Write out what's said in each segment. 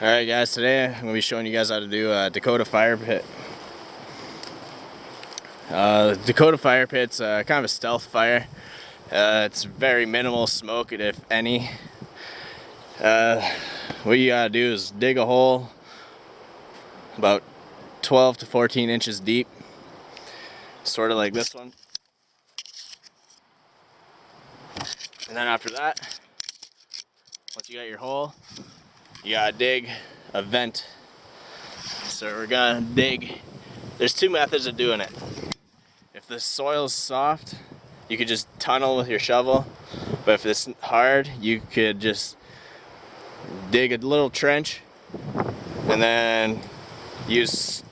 Alright guys, today I'm going to be showing you guys how to do a Dakota Fire Pit. Dakota Fire Pit's kind of a stealth fire. It's very minimal smoke, if any. What you gotta do is dig a hole about 12 to 14 inches deep, sort of like this one. And then after that, once you got your hole, you gotta dig a vent. So we're gonna dig. There's two methods of doing it. If the soil is soft, you could just tunnel with your shovel. But if it's hard, you could just dig a little trench and then use,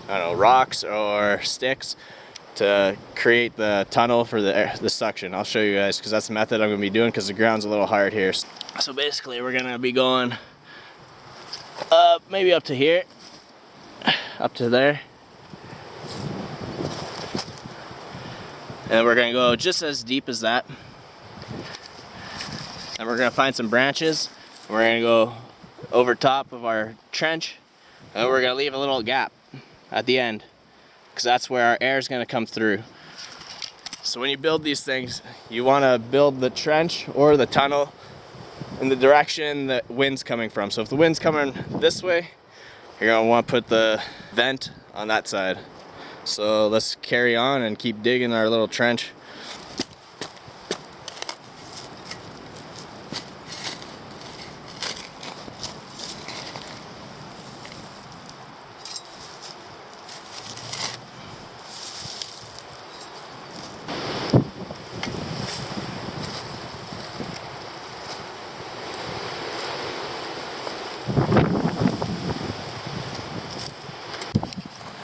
I don't know, rocks or sticks to create the tunnel for the suction. I'll show you guys because that's the method I'm going to be doing because the ground's a little hard here. So basically we're going to be going up, maybe up to here, up to there. And we're going to go just as deep as that. And we're going to find some branches. We're going to go over top of our trench. And we're going to leave a little gap at the end, because that's where our air is going to come through. So when you build these things, you want to build the trench or the tunnel in the direction the wind's coming from. So if the wind's coming this way, you're going to want to put the vent on that side. So let's carry on and keep digging our little trench.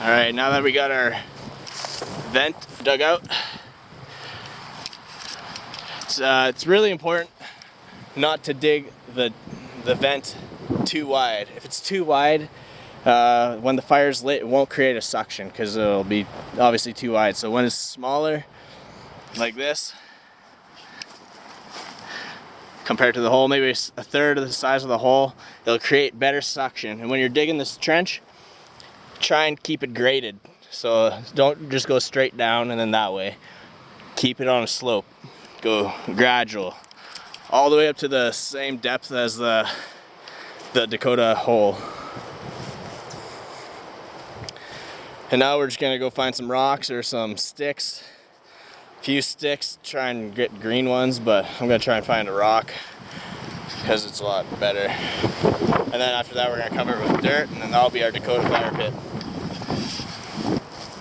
Alright, now that we got our vent dug out, it's really important not to dig the vent too wide. If it's too wide, when the fire's lit, it won't create a suction because it'll be obviously too wide. So when it's smaller, like this, compared to the hole, maybe a third of the size of the hole, it'll create better suction. And when you're digging this trench, try and keep it graded. So don't just go straight down and then that way. Keep it on a slope. Go gradual. All the way up to the same depth as the Dakota hole. And now we're just gonna go find some rocks or some sticks. A few sticks, try and get green ones, but I'm gonna try and find a rock because it's a lot better. And then after that we're gonna cover it with dirt, and then that'll be our Dakota Fire Pit.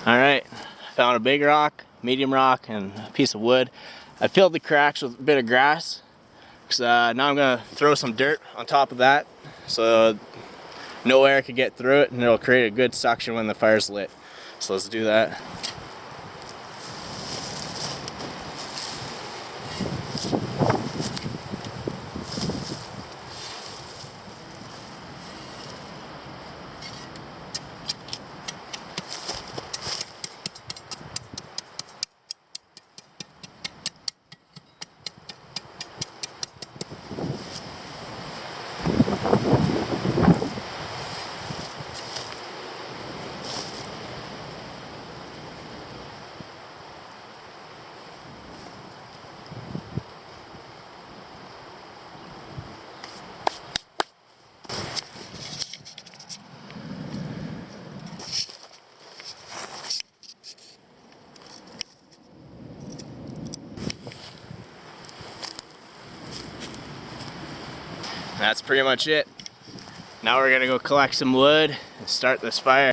Alright, found a big rock, medium rock, and a piece of wood. I filled the cracks with a bit of grass, because now I'm gonna throw some dirt on top of that so no air can get through it, and it'll create a good suction when the fire's lit. So let's do that. That's pretty much it. Now we're gonna go collect some wood and start this fire.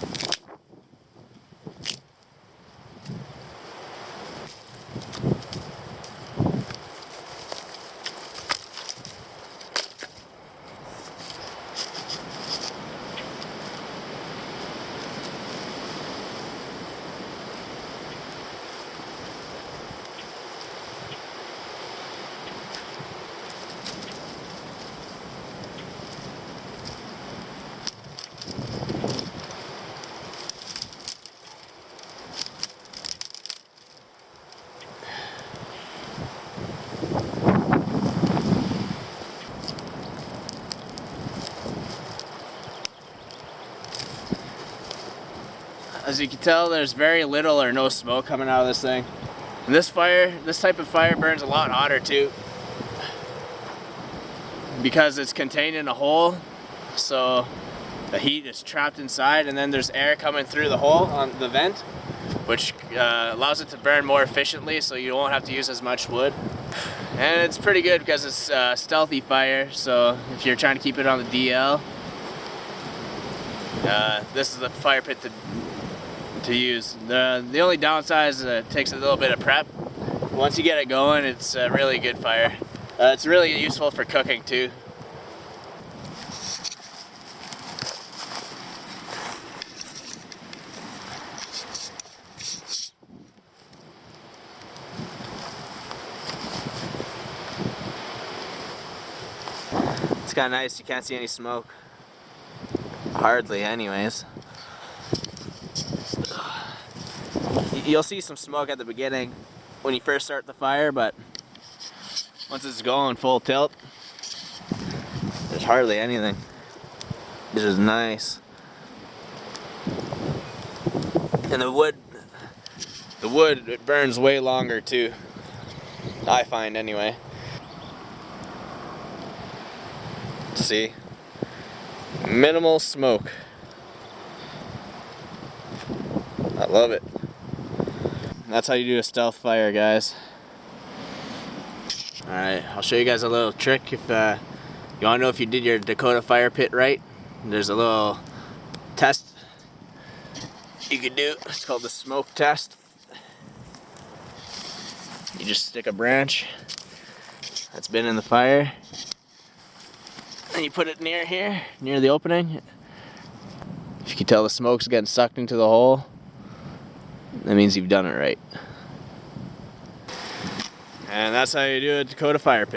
as you can tell, there's very little or no smoke coming out of this thing. And this type of fire burns a lot hotter too, because it's contained in a hole, so the heat is trapped inside, and then there's air coming through the hole on the vent, which allows it to burn more efficiently, so you won't have to use as much wood. And it's pretty good because it's stealthy fire, so if you're trying to keep it on the DL, this is the fire pit to use. The only downside is it takes a little bit of prep. Once you get it going, it's a really good fire. It's really useful for cooking too. It's kind of nice, you can't see any smoke. Hardly anyways. You'll see some smoke at the beginning when you first start the fire, but once it's going full tilt, there's hardly anything. This is nice. And the wood, it burns way longer too, I find anyway. See? Minimal smoke. I love it. That's how you do a stealth fire, guys. Alright, I'll show you guys a little trick if you want to know if you did your Dakota Fire Pit right. There's a little test you could do. It's called the smoke test. You just stick a branch that's been in the fire, and you put it near here, near the opening. If you can tell the smoke's getting sucked into the hole, that means you've done it right. And that's how you do a Dakota Fire Pit.